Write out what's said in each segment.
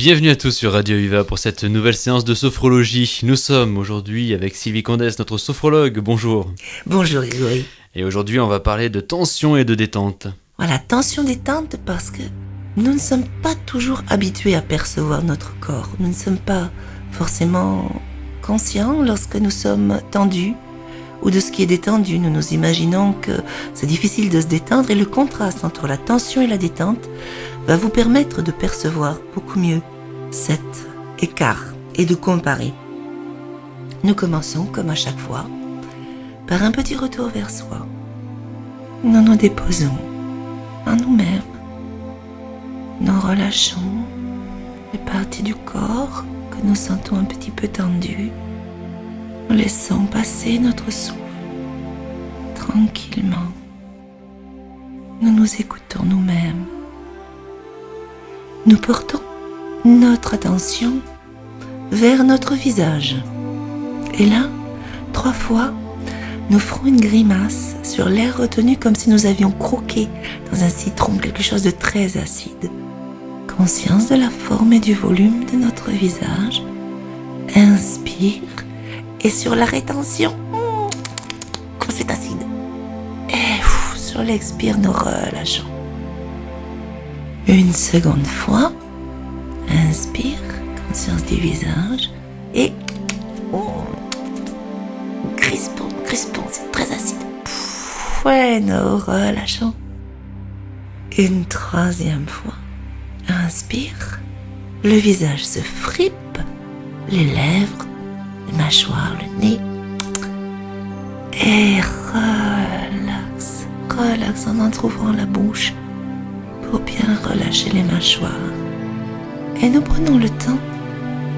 Bienvenue à tous sur Radio Viva pour cette nouvelle séance de sophrologie. Nous sommes aujourd'hui avec Sylvie Condès, notre sophrologue. Bonjour. Bonjour Grégory. Et aujourd'hui, on va parler de tension et de détente. Voilà, tension-détente parce que nous ne sommes pas toujours habitués à percevoir notre corps. Nous ne sommes pas forcément conscients lorsque nous sommes tendus ou de ce qui est détendu. Nous nous imaginons que c'est difficile de se détendre et le contraste entre la tension et la détente va vous permettre de percevoir beaucoup mieux cet écart et de comparer. Nous commençons, comme à chaque fois, par un petit retour vers soi. Nous nous déposons en nous-mêmes. Nous relâchons les parties du corps que nous sentons un petit peu tendues. Nous laissons passer notre souffle tranquillement. Nous nous écoutons nous-mêmes. Nous portons notre attention vers notre visage. Et là, 3 fois, nous ferons une grimace sur l'air retenu comme si nous avions croqué dans un citron, quelque chose de très acide. Conscience de la forme et du volume de notre visage. Inspire et sur la rétention, comme c'est acide. Et sur l'expire, nous relâchons. Une seconde fois, inspire, conscience du visage et crispons, c'est très acide. Ouais, nous relâchons. Une troisième fois, inspire, le visage se fripe, les lèvres, les mâchoires, le nez et relaxe en entr'ouvrant la bouche pour bien relâcher les mâchoires. Et nous prenons le temps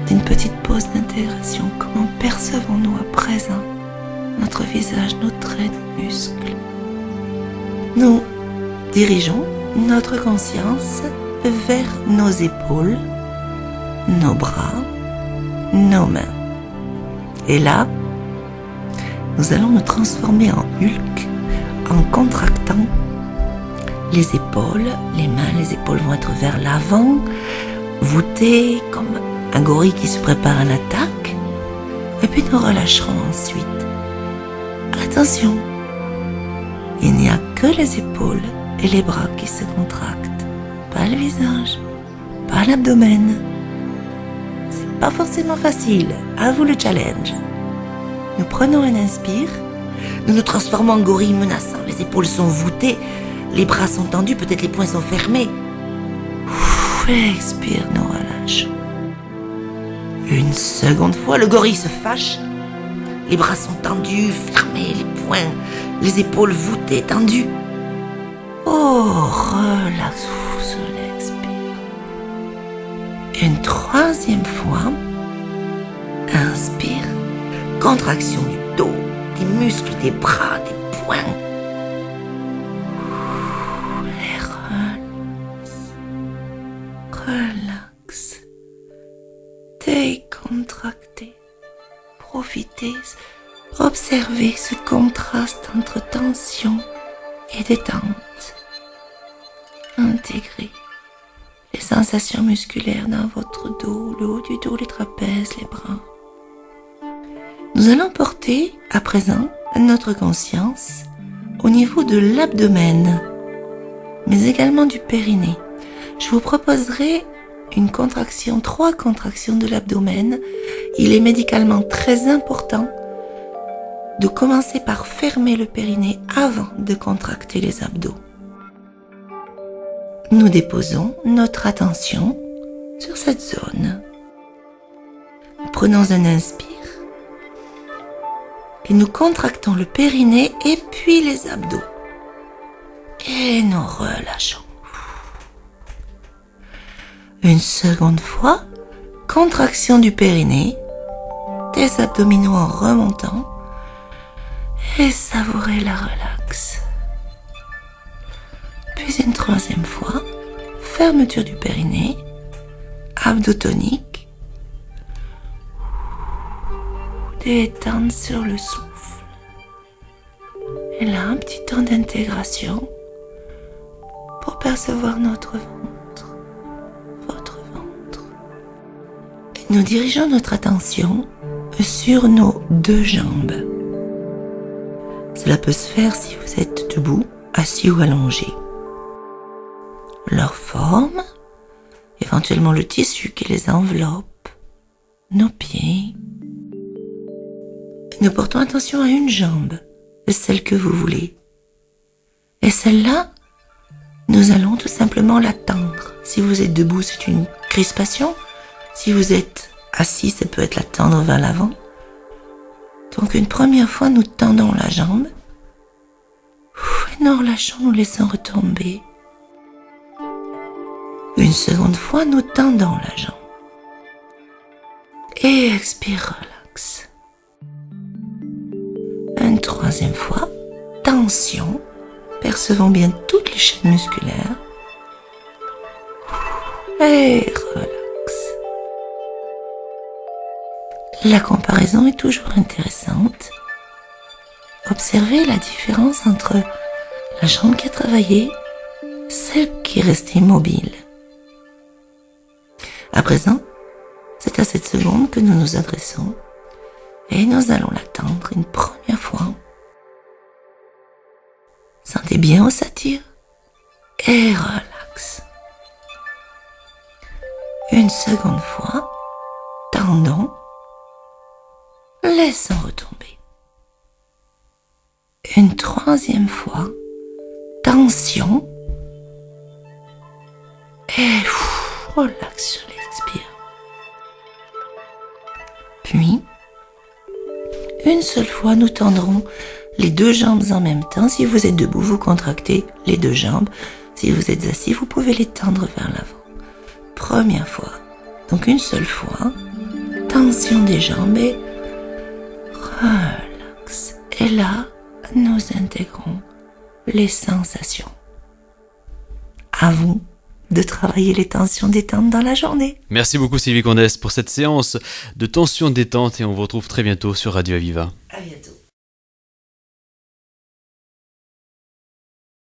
d'une petite pause d'intégration. Comment percevons-nous à présent notre visage, nos traits, nos muscles? Nous dirigeons notre conscience vers nos épaules, nos bras, nos mains. Et là, nous allons nous transformer en Hulk en contractant les épaules, les mains, les épaules vont être vers l'avant, voûtées comme un gorille qui se prépare à l'attaque. Et puis nous relâcherons ensuite. Attention, il n'y a que les épaules et les bras qui se contractent, pas le visage, pas l'abdomen. C'est pas forcément facile, à vous le challenge. Nous prenons un inspire, nous nous transformons en gorille menaçant, les épaules sont voûtées, les bras sont tendus, peut-être les poings sont fermés. Expire, nous relâchons. Une seconde fois, le gorille se fâche. Les bras sont tendus, fermés, les poings, les épaules voûtées, tendues. Relax, sur l'expire. Une troisième fois, inspire, contraction du dos, des muscles, des bras, des poings. Relax, décontractez, profitez, observez ce contraste entre tension et détente. Intégrez les sensations musculaires dans votre dos, le haut du dos, les trapèzes, les bras. Nous allons porter à présent notre conscience au niveau de l'abdomen, mais également du périnée. Je vous proposerai 3 contractions de l'abdomen. Il est médicalement très important de commencer par fermer le périnée avant de contracter les abdos. Nous déposons notre attention sur cette zone. Nous prenons un inspire et nous contractons le périnée et puis les abdos. Et nous relâchons. Une seconde fois, contraction du périnée, des abdominaux en remontant et savourez la relaxe. Puis une troisième fois, fermeture du périnée, abdos toniques, détente sur le souffle. Et là, un petit temps d'intégration pour percevoir notre ventre, votre ventre. nous dirigeons notre attention sur nos deux jambes. Cela peut se faire si vous êtes debout, assis ou allongé. Leur forme, éventuellement le tissu qui les enveloppe, nos pieds. Nous portons attention à une jambe, celle que vous voulez. Et celle-là, nous allons tout simplement la tendre. Si vous êtes debout, c'est une crispation. Si vous êtes assis, ça peut être la tendre vers l'avant. Donc une première fois, nous tendons la jambe. Et nous relâchons, nous laissons retomber. Une seconde fois, nous tendons la jambe. Et expire, relax. Une troisième fois, tension. Percevons bien toutes les chaînes musculaires. Et relax. La comparaison est toujours intéressante. Observez la différence entre la jambe qui a travaillé, celle qui est restée immobile. À présent, c'est à cette seconde que nous nous adressons et nous allons la tendre une première fois. Sentez bien où ça tire et relax. Une seconde fois, tendons, laissons retomber. Une troisième fois, tension et relax sur l'expire. Puis, une seule fois, nous tendrons les deux jambes en même temps. Si vous êtes debout, vous contractez les deux jambes. Si vous êtes assis, vous pouvez les tendre vers l'avant. Première fois. Donc une seule fois. Tension des jambes et relax. Et là, nous intégrons les sensations. À vous de travailler les tensions détente dans la journée. Merci beaucoup Sylvie Condès pour cette séance de tension détente et on vous retrouve très bientôt sur Radio Aviva.